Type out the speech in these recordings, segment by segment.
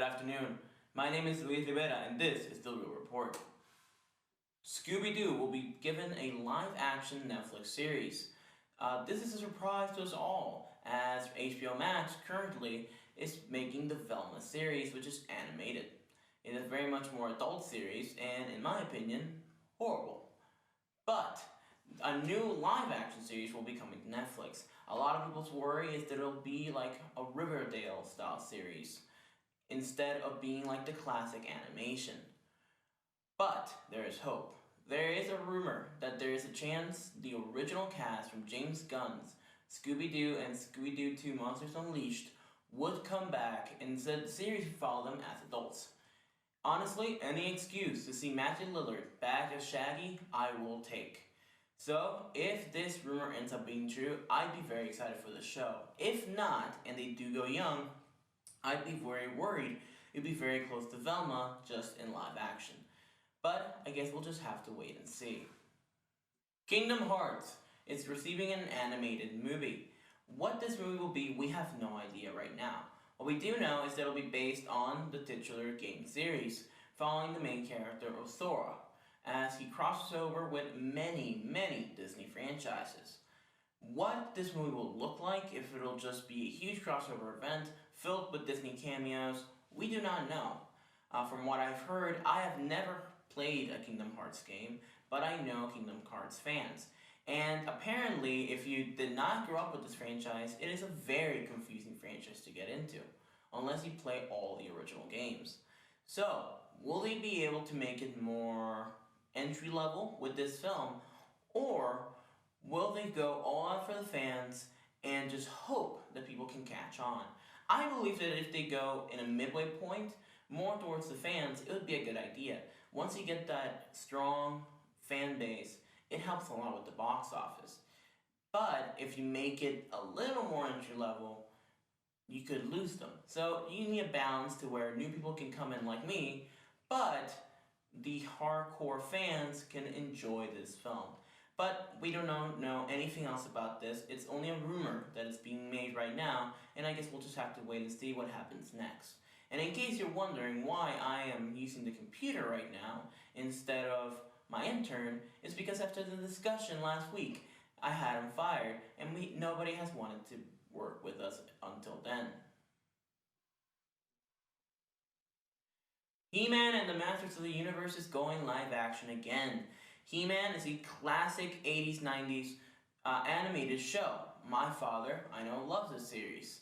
afternoon. My name is Rivera and this is the Real Report. Scooby-Doo will be given a live-action Netflix series. This is a surprise to us all, as HBO Max currently is making the Velma series, which is animated. It is very much more adult series and, in my opinion, horrible. But a new live-action series will be coming to Netflix. A lot of people's worry is that it'll be like a Riverdale-style series, instead of being like the classic animation. But there is hope. There is a rumor that there is a chance the original cast from James Gunn's Scooby-Doo and Scooby-Doo 2 Monsters Unleashed would come back and said the series would follow them as adults. Honestly, any excuse to see Matthew Lillard back as Shaggy, I will take. So, if this rumor ends up being true, I'd be very excited for the show. If not, and they do go young, I'd be very worried it'd be very close to Velma, just in live action. But I guess we'll just have to wait and see. Kingdom Hearts is receiving an animated movie. What this movie will be, we have no idea right now. What we do know is that it'll be based on the titular game series, following the main character of Sora, as he crosses over with many Disney franchises. What this movie will look like, if it'll just be a huge crossover event filled with Disney cameos, we do not know. From what I've heard, I have never played a Kingdom Hearts game, but I know Kingdom Hearts fans. And apparently, if you did not grow up with this franchise, it is a very confusing franchise to get into, unless you play all the original games. So, will they be able to make it more entry level with this film, or will they go all out for the fans and just hope that people can catch on? I believe that if they go in a midway point, more towards the fans, it would be a good idea. Once you get that strong fan base, it helps a lot with the box office. But if you make it a little more entry level, you could lose them. So you need a balance to where new people can come in like me, but the hardcore fans can enjoy this film. But we don't know anything else about this. It's only a rumor that is being made right now, and I guess we'll just have to wait and see what happens next. And in case you're wondering why I am using the computer right now instead of my intern, it's because after the discussion last week, I had him fired, and nobody has wanted to work with us until then. He-Man and the Masters of the Universe is going live action again. He-Man is a classic 80s, 90s animated show. My father, I know, loves this series.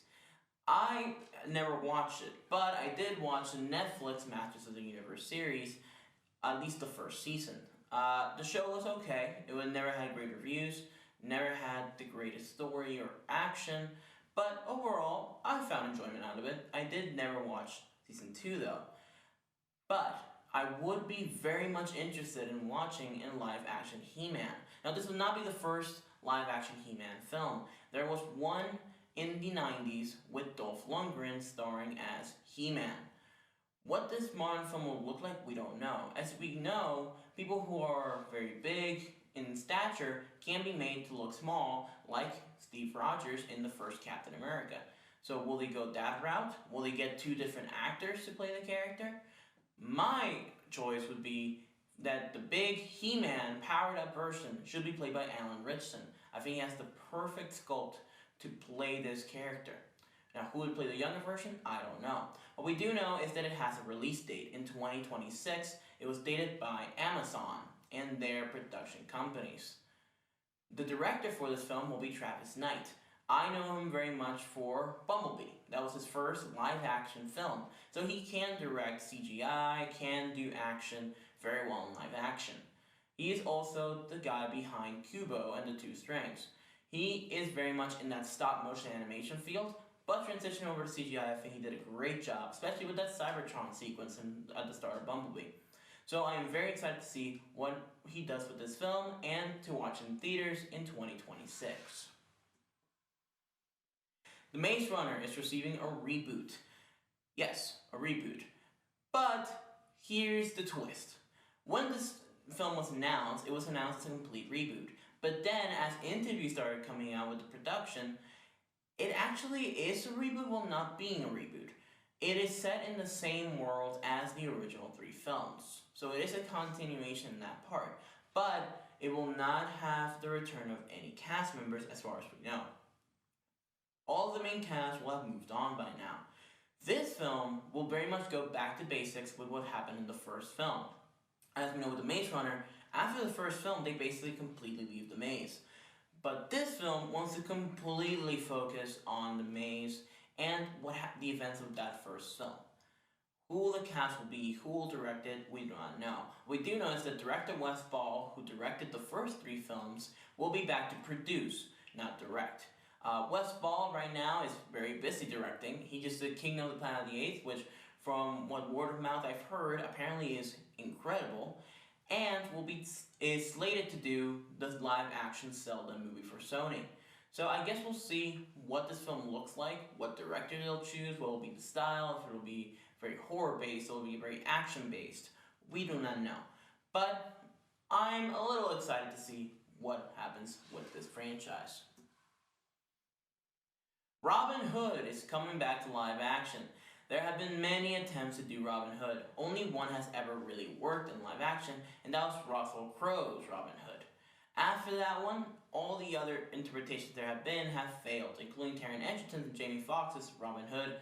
I never watched it, but I did watch the Netflix Masters of the Universe series, at least the first season. The show was okay. It never had great reviews, never had the greatest story or action, but overall, I found enjoyment out of it. I did never watch season 2 though. But I would be very much interested in watching a live-action He-Man. Now, this would not be the first live-action He-Man film. There was one in the 90s with Dolph Lundgren starring as He-Man. What this modern film will look like, we don't know. As we know, people who are very big in stature can be made to look small, like Steve Rogers in the first Captain America. So will they go that route? Will they get two different actors to play the character? My choice would be that the big He-Man powered up version should be played by Alan Ritchson. I think he has the perfect sculpt to play this character. Now, who would play the younger version? I don't know. What we do know is that it has a release date in 2026. It was dated by Amazon and their production companies. The director for this film will be Travis Knight. I know him very much for Bumblebee. That was his first live-action film. So he can direct CGI, can do action very well in live action. He is also the guy behind Kubo and the Two Strings. He is very much in that stop-motion animation field, but transitioning over to CGI, I think he did a great job, especially with that Cybertron sequence at the start of Bumblebee. So I am very excited to see what he does with this film and to watch in theaters in 2026. The Maze Runner is receiving a reboot. Yes, a reboot. But here's the twist. When this film was announced, it was announced as a complete reboot. But then, as interviews started coming out with the production, it actually is a reboot while not being a reboot. It is set in the same world as the original 3 films, so it is a continuation in that part, but it will not have the return of any cast members as far as we know. All of the main cast will have moved on by now. This film will very much go back to basics with what happened in the first film. As we know with the Maze Runner, after the first film, they basically completely leave the maze. But this film wants to completely focus on the maze and the events of that first film. Who the cast will be, who will direct it, we do not know. We do know is that director Wes Ball, who directed the first 3 films, will be back to produce, not direct. Wes Ball right now is very busy directing. He just did Kingdom of the Planet of the Apes, which from what word of mouth I've heard, apparently is incredible, and is slated to do the live action Zelda movie for Sony. So I guess we'll see what this film looks like, what director they'll choose, what will be the style, if it'll be very horror based, it'll be very action based. We do not know. But I'm a little excited to see what happens with this franchise. Robin Hood is coming back to live action. There have been many attempts to do Robin Hood. Only one has ever really worked in live action, and that was Russell Crowe's Robin Hood. After that one, all the other interpretations there have failed, including Taron Egerton's and Jamie Foxx's Robin Hood.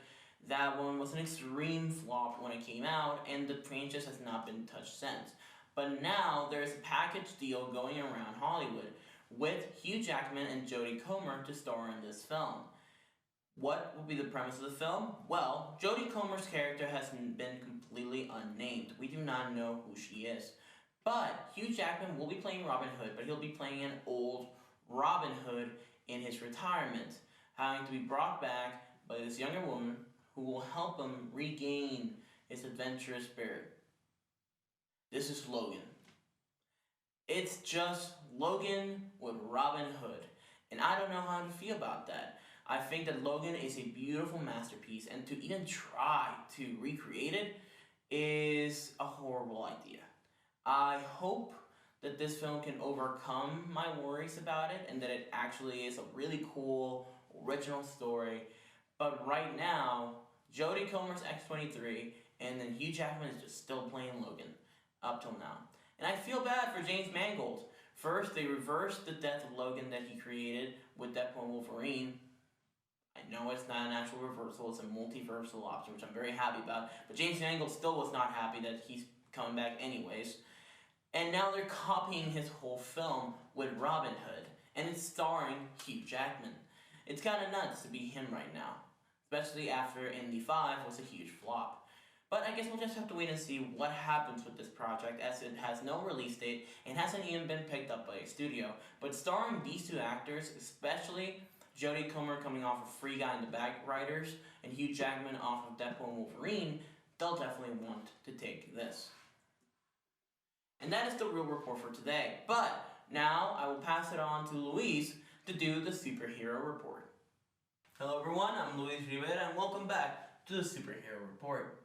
That one was an extreme flop when it came out, and the franchise has not been touched since. But now there's a package deal going around Hollywood with Hugh Jackman and Jodie Comer to star in this film. What will be the premise of the film? Well, Jodie Comer's character has been completely unnamed. We do not know who she is. But Hugh Jackman will be playing Robin Hood, but he'll be playing an old Robin Hood in his retirement, having to be brought back by this younger woman who will help him regain his adventurous spirit. This is Logan. It's just Logan with Robin Hood, and I don't know how to feel about that. I think that Logan is a beautiful masterpiece, and to even try to recreate it is a horrible idea. I hope that this film can overcome my worries about it and that it actually is a really cool, original story. But right now, Jodie Comer's X-23 and then Hugh Jackman is just still playing Logan up till now. And I feel bad for James Mangold. First, they reversed the death of Logan that he created with Deadpool and Wolverine. I know it's not an actual reversal, it's a multiversal option, which I'm very happy about. But James Mangold still was not happy that he's coming back anyways. And now they're copying his whole film with Robin Hood, and it's starring Hugh Jackman. It's kind of nuts to be him right now, especially after Indy 5 was a huge flop. But I guess we'll just have to wait and see what happens with this project, as it has no release date and hasn't even been picked up by a studio. But starring these 2 actors, especially Jodie Comer coming off of Free Guy and the Bag Riders, and Hugh Jackman off of Deadpool and Wolverine, they'll definitely want to take this. And that is the real report for today. But now I will pass it on to Luis to do the superhero report. Hello everyone, I'm Luis Rivera and welcome back to the superhero report.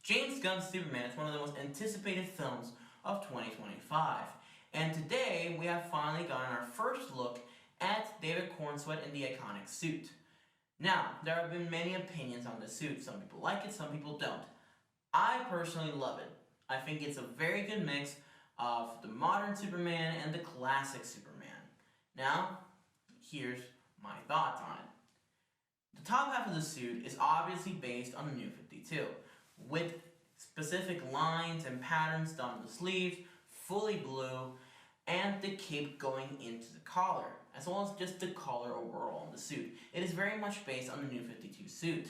James Gunn's Superman is one of the most anticipated films of 2025. And today we have finally gotten our first look at David Cornsweet in the iconic suit. Now, there have been many opinions on the suit. Some people like it, some people don't. I personally love it. I think it's a very good mix of the modern Superman and the classic Superman. Now, here's my thoughts on it. The top half of the suit is obviously based on the New 52, with specific lines and patterns done on the sleeves, fully blue, and the cape going into the collar, as well as just the collar overall on the suit. It is very much based on the New 52 suit.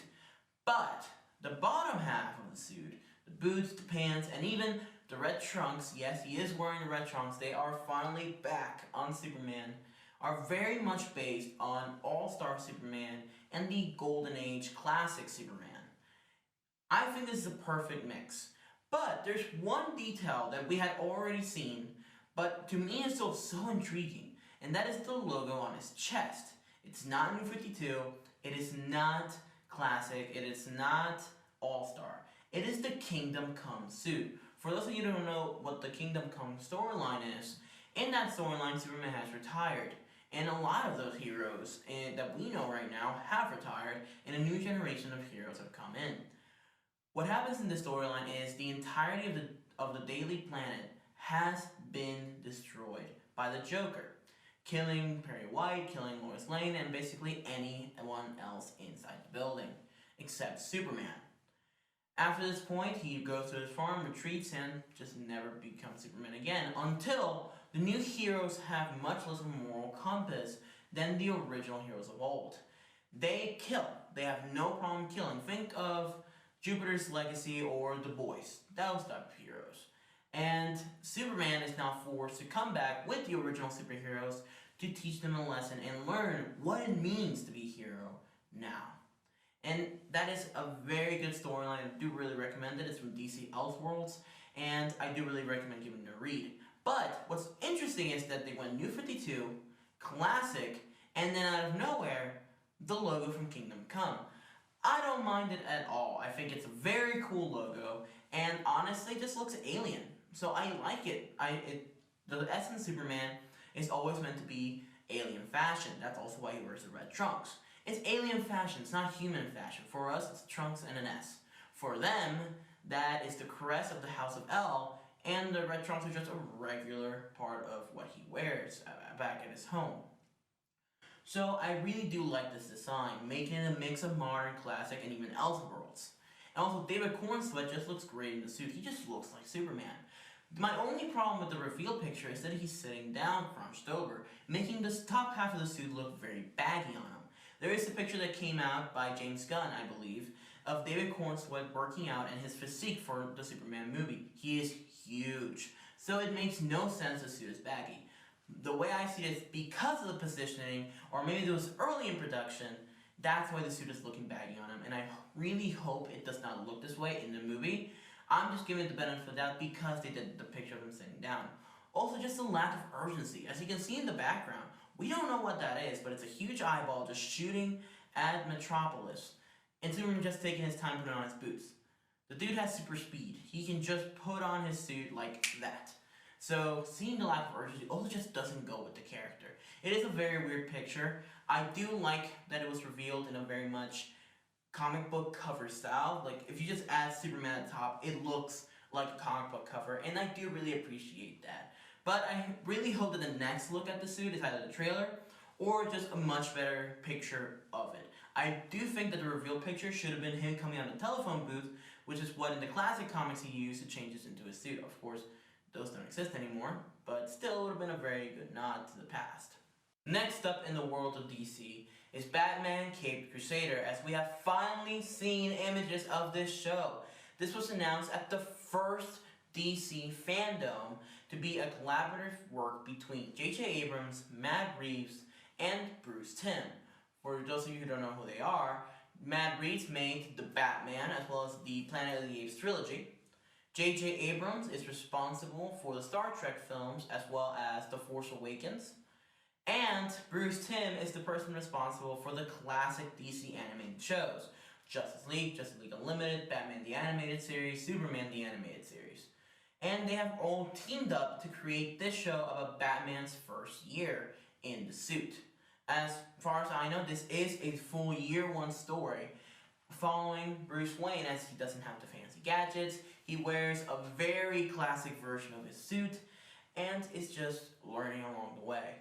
But the bottom half of the suit, the boots, the pants, and even the red trunks, yes, he is wearing the red trunks, they are finally back on Superman, are very much based on All-Star Superman and the Golden Age classic Superman. I think this is a perfect mix. But there's one detail that we had already seen, but to me it's still so intriguing, and that is the logo on his chest. It's not New 52, it is not classic, it is not All-Star. It is the Kingdom Come suit. For those of you who don't know what the Kingdom Come storyline is, in that storyline Superman has retired. And a lot of those heroes that we know right now have retired, and a new generation of heroes have come in. What happens in this storyline is the entirety of the Daily Planet has been destroyed by the Joker, killing Perry White, killing Lois Lane, and basically anyone else inside the building, except Superman. After this point, he goes to his farm, retreats, and just never becomes Superman again, until the new heroes have much less of a moral compass than the original heroes of old. They kill. They have no problem killing. Think of Jupiter's Legacy or The Boys, those type of heroes. And Superman is now forced to come back with the original superheroes to teach them a lesson and learn what it means to be a hero now. And that is a very good storyline. I do really recommend it. It's from DC Elseworlds, and I do really recommend giving it a read. But what's interesting is that they went New 52, Classic, and then out of nowhere, the logo from Kingdom Come. I don't mind it at all. I think it's a very cool logo, and honestly, it just looks alien. So I like it. The Essence Superman is always meant to be alien fashion. That's also why he wears the red trunks. It's alien fashion, it's not human fashion. For us, it's trunks and an S. For them, that is the crest of the House of L, and the red trunks are just a regular part of what he wears back at his home. So I really do like this design, making it a mix of modern, classic, and even Elseworlds. And also, David Cornsweet just looks great in the suit. He just looks like Superman. My only problem with the reveal picture is that he's sitting down, crunched over, making this top half of the suit look very baggy on him. There is a picture that came out by James Gunn, I believe, of David Cornsweet working out and his physique for the Superman movie. He is huge, so it makes no sense the suit is baggy. The way I see it is because of the positioning, or maybe it was early in production, that's why the suit is looking baggy on him, and I really hope it does not look this way in the movie. I'm just giving it the benefit of the doubt because they did the picture of him sitting down. Also, just the lack of urgency. As you can see in the background, we don't know what that is, but it's a huge eyeball just shooting at Metropolis. And Superman just taking his time putting on his boots. The dude has super speed. He can just put on his suit like that. So, seeing the lack of urgency also just doesn't go with the character. It is a very weird picture. I do like that it was revealed in a very much comic book cover style. Like, if you just add Superman at the top, it looks like a comic book cover, and I do really appreciate that. But I really hope that the next look at the suit is either the trailer or just a much better picture of it. I do think that the reveal picture should have been him coming out of the telephone booth, which is what in the classic comics he used to change this into his suit. Of course, those don't exist anymore, but still would have been a very good nod to the past. Next up in the world of DC is Batman Caped Crusader, as we have finally seen images of this show. This was announced at the first DC fandom to be a collaborative work between J.J. Abrams, Matt Reeves, and Bruce Timm. For those of you who don't know who they are, Matt Reeves made the Batman as well as the Planet of the Apes trilogy. J.J. Abrams is responsible for the Star Trek films as well as The Force Awakens. And Bruce Timm is the person responsible for the classic DC animated shows. Justice League Unlimited, Batman the Animated Series, Superman the Animated Series. And they have all teamed up to create this show about Batman's first year in the suit. As far as I know, this is a full year one story following Bruce Wayne, as he doesn't have the fancy gadgets. He wears a very classic version of his suit and is just learning along the way.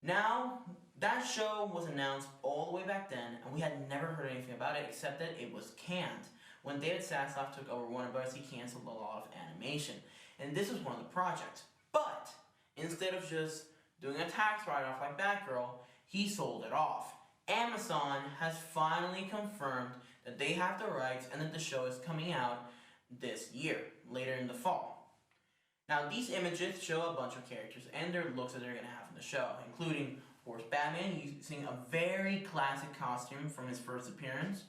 Now, that show was announced all the way back then, and we had never heard anything about it except that it was canned. When David Zaslav took over Warner Bros., he canceled a lot of animation, and this was one of the projects. But instead of just doing a tax write-off like Batgirl, he sold it off. Amazon has finally confirmed that they have the rights and that the show is coming out this year, later in the fall. Now, these images show a bunch of characters and their looks that they're going to have in the show, including, of course, Batman using a very classic costume from his first appearance,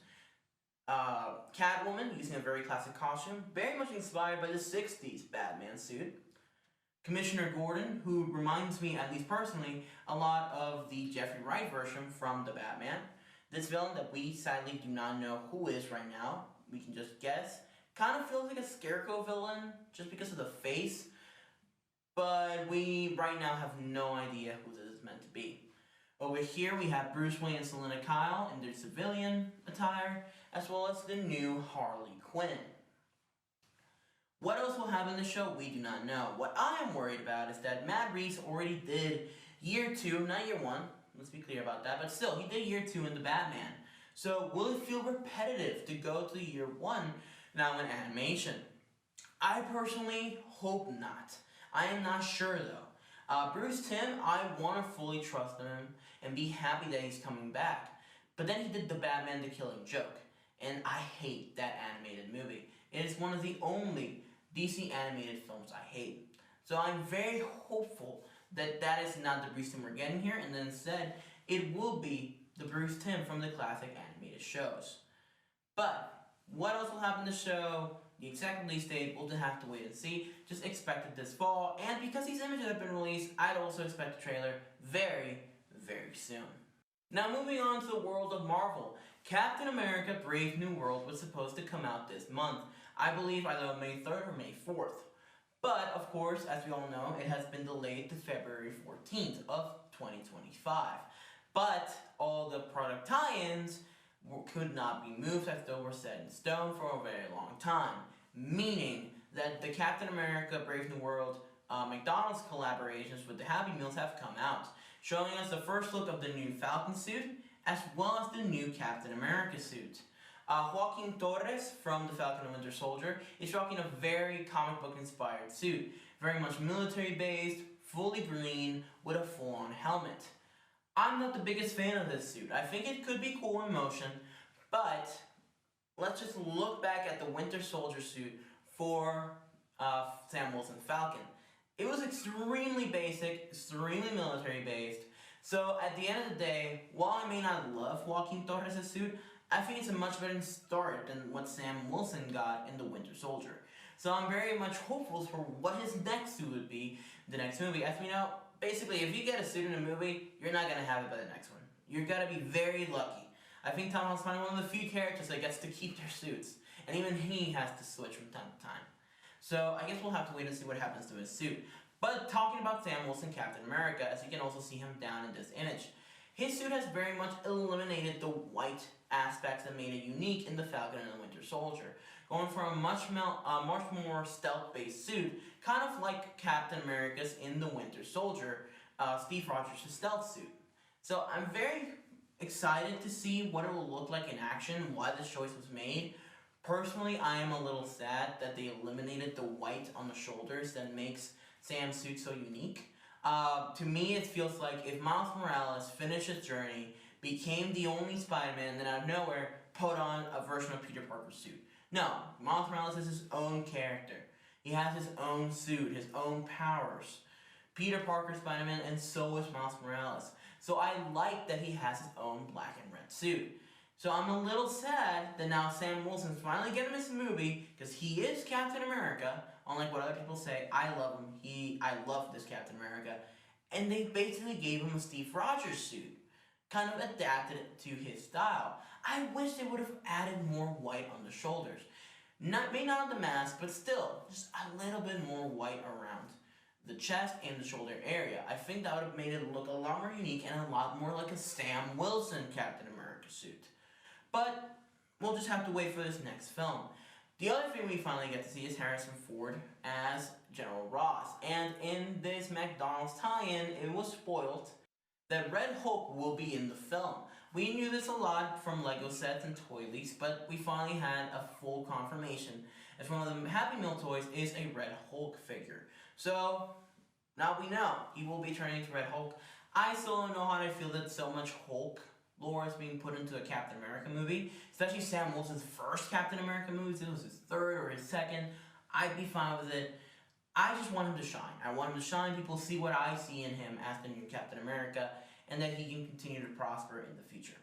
Catwoman using a very classic costume, very much inspired by the 60s Batman suit, Commissioner Gordon, who reminds me, at least personally, a lot of the Jeffrey Wright version from the Batman. This villain that we sadly do not know who is right now, we can just guess. Kind of feels like a Scarecrow villain, just because of the face. But we right now have no idea who this is meant to be. Over here we have Bruce Wayne and Selina Kyle in their civilian attire, as well as the new Harley Quinn. What else will happen in the show, we do not know. What I am worried about is that Matt Reeves already did year 2, not year 1, let's be clear about that, but still, he did year 2 in the Batman. So will it feel repetitive to go to year 1 now in animation? I personally hope not. I am not sure though. Bruce Timm, I want to fully trust him and be happy that he's coming back. But then he did the Batman the Killing Joke, and I hate that animated movie. It is one of the only DC animated films I hate. So I'm very hopeful that that is not the Bruce Timm we're getting here, and then instead it will be the Bruce Timm from the classic animated shows. But what else will happen in the show? The exact release date, we'll just have to wait and see. Just expect it this fall, and because these images have been released, I'd also expect a trailer very, very soon. Now moving on to the world of Marvel. Captain America Brave New World was supposed to come out this month. I believe either on May 3rd or May 4th. But, of course, as we all know, it has been delayed to February 14th of 2025. But all the product tie-ins could not be moved as though were set in stone for a very long time. Meaning that the Captain America Brave New World McDonald's collaborations with the Happy Meals have come out, showing us the first look of the new Falcon suit, as well as the new Captain America suit. Joaquin Torres from The Falcon and Winter Soldier is rocking a very comic book inspired suit, very much military based, fully green, with a full on helmet. I'm not the biggest fan of this suit. I think it could be cool in motion, but let's just look back at the Winter Soldier suit for Sam Wilson Falcon. It was extremely basic, extremely military based, so at the end of the day, while I may not love Joaquin Torres' suit, I think it's a much better start than what Sam Wilson got in The Winter Soldier. So I'm very much hopeful for what his next suit would be, the next movie. As we know, basically, if you get a suit in a movie, you're not going to have it by the next one. You're going to be very lucky. I think Tom Holland's probably one of the few characters that gets to keep their suits. And even he has to switch from time to time. So I guess we'll have to wait and see what happens to his suit. But talking about Sam Wilson, Captain America, as you can also see him down in this image, his suit has very much eliminated the white aspects that made it unique in the Falcon and the Winter Soldier, going for a much more stealth-based suit, kind of like Captain America's in the Winter Soldier, Steve Rogers' stealth suit. So I'm very excited to see what it will look like in action, why this choice was made. Personally, I am a little sad that they eliminated the white on the shoulders that makes Sam's suit so unique. To me, it feels like if Miles Morales finished his journey, became the only Spider-Man, and then out of nowhere put on a version of Peter Parker's suit. No, Miles Morales is his own character. He has his own suit, his own powers. Peter Parker Spider-Man, and so is Miles Morales. So I like that he has his own black and red suit. So I'm a little sad that now Sam Wilson's finally getting this movie, because he is Captain America, unlike what other people say. I love him. I love this Captain America. And they basically gave him a Steve Rogers suit, kind of adapted it to his style. I wish they would have added more white on the shoulders. Maybe not on the mask, but still, just a little bit more white around the chest and the shoulder area. I think that would have made it look a lot more unique and a lot more like a Sam Wilson Captain America suit. But we'll just have to wait for this next film. The other thing we finally get to see is Harrison Ford as General Ross. And in this McDonald's tie-in, it was spoiled that Red Hulk will be in the film. We knew this a lot from Lego sets and toy leaks, but we finally had a full confirmation, as one of the Happy Meal toys is a Red Hulk figure. So, now we know he will be turning into Red Hulk. I still don't know how to feel that so much Hulk lore is being put into a Captain America movie, especially Sam Wilson's first Captain America movie. If it was his third or his second, I'd be fine with it. I just want him to shine. I want him to shine. People see what I see in him as the new Captain America, and that he can continue to prosper in the future.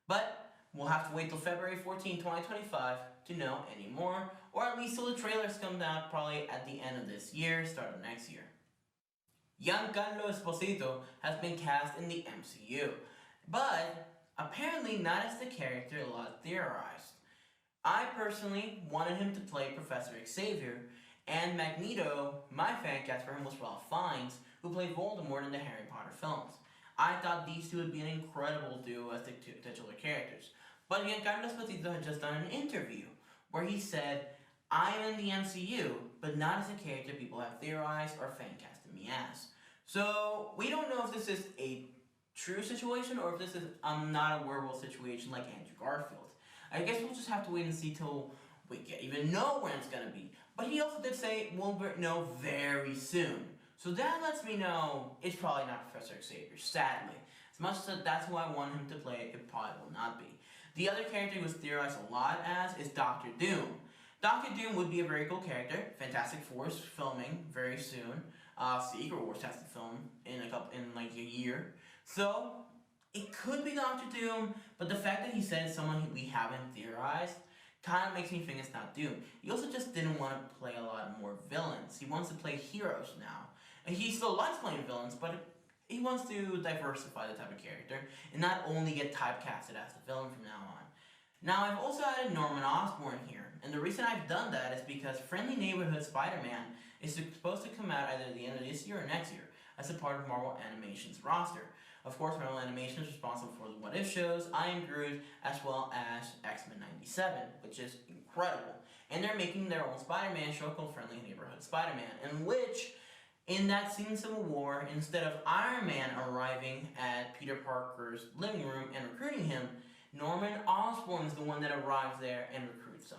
But we'll have to wait till February 14, 2025 to know any more, or at least till the trailers come out probably at the end of this year, start of next year. Giancarlo Esposito has been cast in the MCU, but apparently not as the character a lot theorized. I personally wanted him to play Professor Xavier, and Magneto, my fan cast for him was Ralph Fiennes, who played Voldemort in the Harry Potter films. I thought these two would be an incredible duo as the two titular characters. But Giancarlo Esposito had just done an interview where he said, I am in the MCU, but not as a character people have theorized or fan casted me as. So we don't know if this is a true situation or if this is not a werewolf situation like Andrew Garfield. I guess we'll just have to wait and see till we even know when it's gonna be. But he also did say we'll know very soon. So that lets me know it's probably not Professor Xavier, sadly. As much as that's who I want him to play, it probably will not be. The other character he was theorized a lot as is Doctor Doom. Doctor Doom would be a very cool character. Fantastic Four's filming very soon. Secret Wars has to film in like a year. So it could be Doctor Doom, but the fact that he said it's someone we haven't theorized kind of makes me think it's not Doom. He also just didn't want to play a lot more villains. He wants to play heroes now. And he still likes playing villains, but he wants to diversify the type of character and not only get typecasted as the villain from now on. Now, I've also added Norman Osborn here, and the reason I've done that is because Friendly Neighborhood Spider-Man is supposed to come out either at the end of this year or next year as a part of Marvel Animation's roster. Of course, Marvel Animation is responsible for the What If shows, I Am Groot, as well as X-Men 97, which is incredible. And they're making their own Spider-Man show called Friendly Neighborhood Spider-Man, in which, in that scene in Civil War, instead of Iron Man arriving at Peter Parker's living room and recruiting him, Norman Osborn is the one that arrives there and recruits him.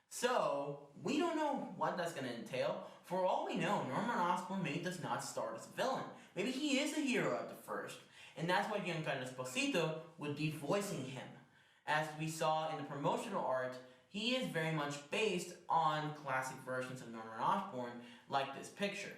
So, we don't know what that's going to entail. For all we know, Norman Osborn maybe does not start as a villain. Maybe he is a hero at the first. And that's why Giancarlo Esposito would be voicing him. As we saw in the promotional art, he is very much based on classic versions of Norman Osborn, like this picture.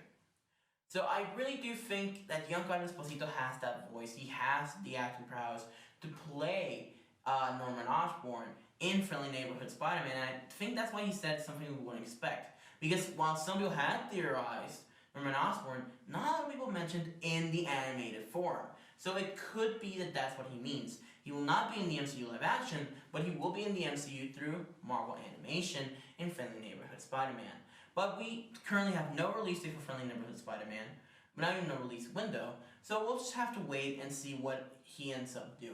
So I really do think that Giancarlo Esposito has that voice. He has the acting prowess to play Norman Osborn in Friendly Neighborhood Spider-Man, and I think that's why he said something we wouldn't expect. Because while some people had theorized Norman Osborn, not a lot of people mentioned in the animated form. So it could be that that's what he means. He will not be in the MCU live action, but he will be in the MCU through Marvel Animation in Friendly Neighborhood Spider-Man. But we currently have no release date for Friendly Neighborhood Spider-Man, but not even no release window, so we'll just have to wait and see what he ends up doing.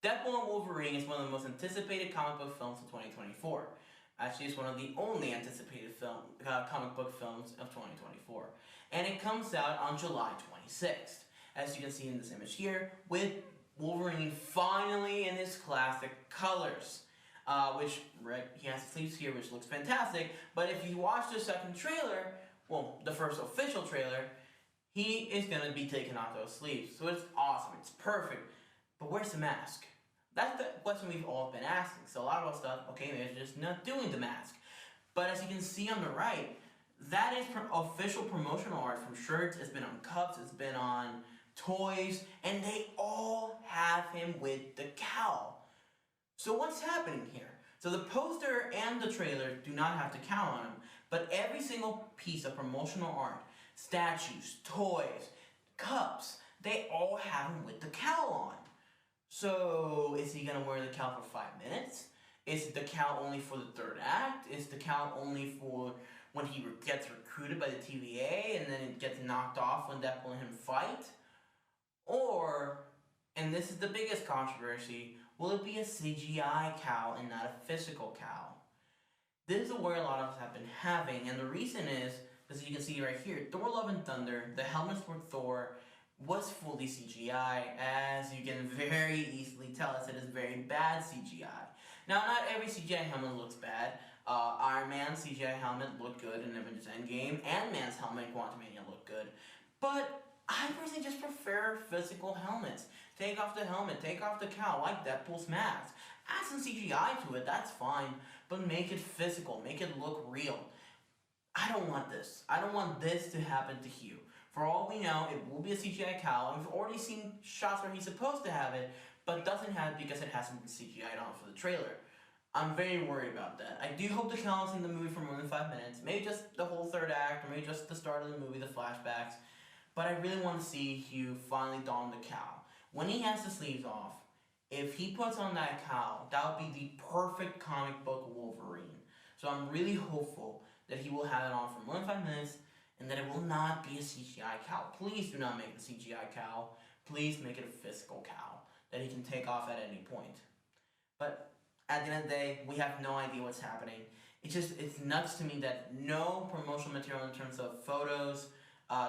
Deadpool and Wolverine is one of the most anticipated comic book films of 2024. Actually, it's one of the only anticipated comic book films of 2024. And it comes out on July 26th. As you can see in this image here, with Wolverine finally in his classic colors. He has sleeves here, which looks fantastic, but if you watch the second trailer, well, the first official trailer, he is going to be taking off those sleeves. So it's awesome, it's perfect. But where's the mask? That's the question we've all been asking. So a lot of us thought, okay, they're just not doing the mask. But as you can see on the right, that is official promotional art from shirts, it's been on cups, it's been on toys, and they all have him with the cowl. So what's happening here? So the poster and the trailer do not have the cowl on them, but every single piece of promotional art, statues, toys, cups, they all have him with the cowl on. So is he gonna wear the cowl for 5 minutes? Is the cowl only for the third act? Is the cowl only for when he gets recruited by the TVA and then it gets knocked off when Deadpool and him fight? Or, and this is the biggest controversy, will it be a CGI cowl and not a physical cowl? This is a worry a lot of us have been having, and the reason is, as you can see right here, Thor Love and Thunder, the helmets for Thor was fully CGI, as you can very easily tell us it is very bad CGI. Now, not every CGI helmet looks bad. Iron Man's CGI helmet looked good in Avengers Endgame, Ant-Man's helmet in Quantumania looked good, but I personally just prefer physical helmets. Take off the helmet, take off the cowl, like Deadpool's mask. Add some CGI to it, that's fine, but make it physical, make it look real. I don't want this. I don't want this to happen to Hugh. For all we know, it will be a CGI cowl, and we've already seen shots where he's supposed to have it, but doesn't have it because it hasn't been CGI'd on for the trailer. I'm very worried about that. I do hope the cowl's in the movie for more than 5 minutes, maybe just the whole third act, or maybe just the start of the movie, the flashbacks. But I really want to see Hugh finally don the cowl. When he has the sleeves off, if he puts on that cowl, that would be the perfect comic book Wolverine. So I'm really hopeful that he will have it on for more than 5 minutes, and that it will not be a CGI cowl. Please do not make it a CGI cowl. Please make it a physical cowl that he can take off at any point. But at the end of the day, we have no idea what's happening. It's nuts to me that no promotional material in terms of photos,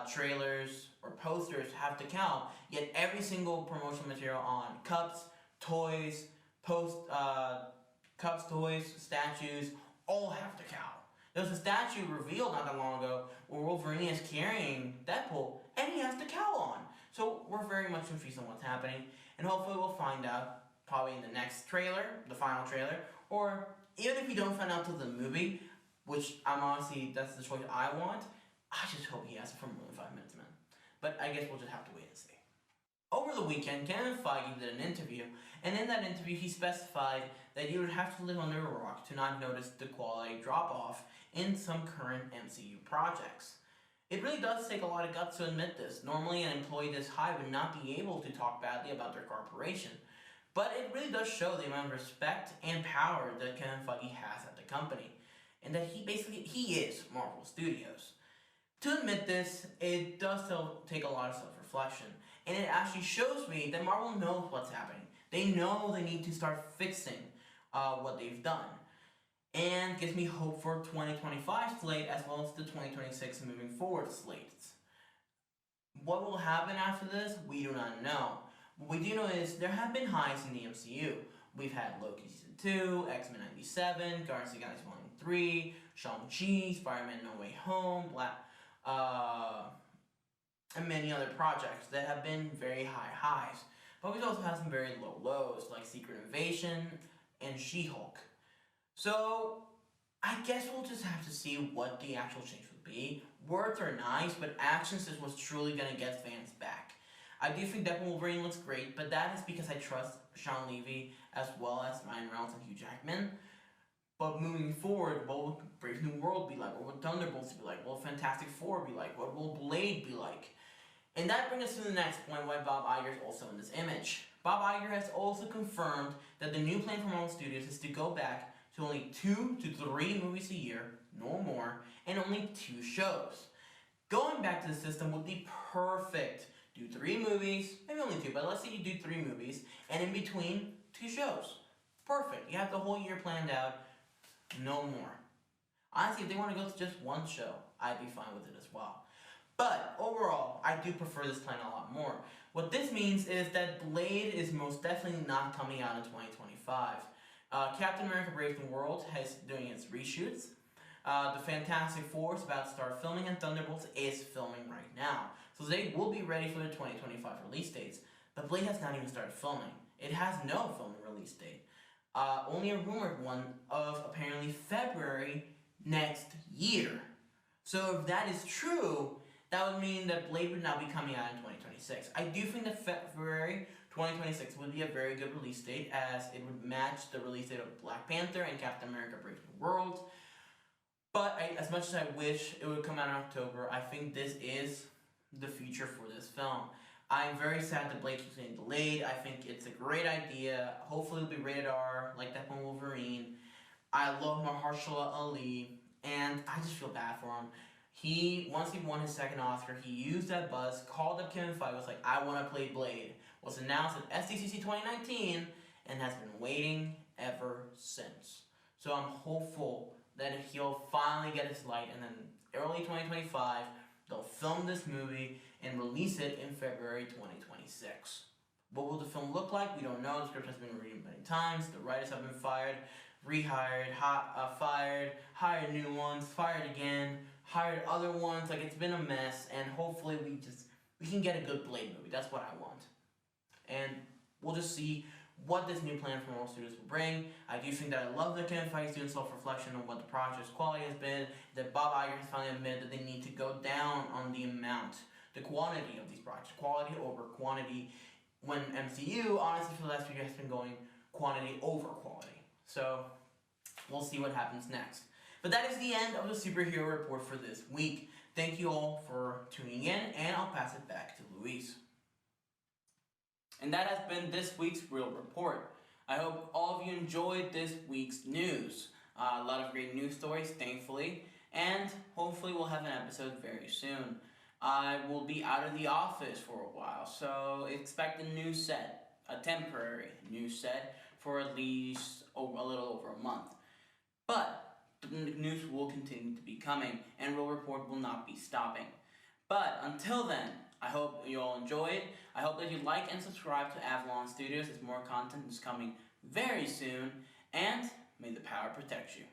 trailers, or posters have to count. Yet every single promotional material on cups, toys, cups, toys, statues, all have to count. There was a statue revealed not that long ago where Wolverine is carrying Deadpool, and he has the cowl on. So we're very much confused on what's happening, and hopefully we'll find out probably in the next trailer, the final trailer, or even if we don't find out till the movie, which I'm honestly, that's the choice I want, I just hope he has it for more than 5 minutes, man. But I guess we'll just have to wait and see. Over the weekend, Kevin Feige did an interview, and in that interview he specified that you would have to live under a rock to not notice the quality drop-off in some current MCU projects. It really does take a lot of guts to admit this. Normally an employee this high would not be able to talk badly about their corporation, but it really does show the amount of respect and power that Kevin Feige has at the company, and that he is Marvel Studios. To admit this, it does still take a lot of self-reflection, and it actually shows me that Marvel knows what's happening. They know they need to start fixing what they've done, and gives me hope for 2025 slate as well as the 2026 moving forward slates. What will happen after this, we do not know. What we do know is there have been highs in the MCU. We've had Loki Season 2, X-Men 97, Guardians of the Galaxy Volume 3, Shang-Chi, Spider-Man No Way Home, and many other projects that have been very high highs. But we've also had some very low lows, like Secret Invasion and She-Hulk. So, I guess we'll just have to see what the actual change will be. Words are nice, but actions is what's truly going to get fans back. I do think Deadpool Wolverine looks great, but that is because I trust Sean Levy as well as Ryan Reynolds and Hugh Jackman. But moving forward, what will Brave New World be like? What will Thunderbolts be like? What will Fantastic Four be like? What will Blade be like? And that brings us to the next point, why Bob Iger is also in this image. Bob Iger has also confirmed that the new plan for Marvel Studios is to go back to only 2 to 3 movies a year, no more, and only 2 shows. Going back to the system would be perfect. Do 3 movies, maybe only 2, but let's say you do 3 movies, and in between, 2 shows. Perfect. You have the whole year planned out, no more. Honestly, if they want to go to just 1 show, I'd be fine with it as well. But overall, I do prefer this plan a lot more. What this means is that Blade is most definitely not coming out in 2025. Captain America Brave New World is doing its reshoots. The Fantastic Four is about to start filming, and Thunderbolts is filming right now. So they will be ready for the 2025 release dates. But Blade has not even started filming. It has no filming release date. Only a rumored one of apparently February next year. So if that is true, that would mean that Blade would now be coming out in 2026. I do think that February 2026 would be a very good release date, as it would match the release date of Black Panther and Captain America Brave New World. But as much as I wish it would come out in October, I think this is the future for this film. I'm very sad that Blade keeps getting delayed. I think it's a great idea. Hopefully it'll be rated R, like that one Wolverine. I love Mahershala Ali, and I just feel bad for him. Once he won his second Oscar, he used that buzz, called up Kevin Feige, was like, I want to play Blade. Was announced at SDCC 2019, and has been waiting ever since. So I'm hopeful that he'll finally get his light, and then early 2025, they'll film this movie and release it in February 2026. What will the film look like? We don't know. The script has been read many times. The writers have been fired, rehired, fired, hired new ones, fired again, hired other ones. Like, it's been a mess, and hopefully we can get a good Blade movie. That's what I want. And we'll just see what this new plan from Marvel Studios will bring. I do think that I love that Kevin Feige is doing self-reflection on what the project's quality has been, that Bob Iger has finally admitted that they need to go down on the amount, the quantity of these projects, quality over quantity, when MCU, honestly, for the last few years has been going quantity over quality. So, we'll see what happens next. But that is the end of the superhero report for this week. Thank you all for tuning in, and I'll pass it back to Luis. And that has been this week's Real Report. I hope all of you enjoyed this week's news. A lot of great news stories, thankfully, and hopefully we'll have an episode very soon. I will be out of the office for a while, so expect a new set, a temporary new set for at least a little over a month. But the news will continue to be coming, and Real Report will not be stopping. But until then, I hope you all enjoy it. I hope that you like and subscribe to Avalon Studios as more content is coming very soon, and may the power protect you.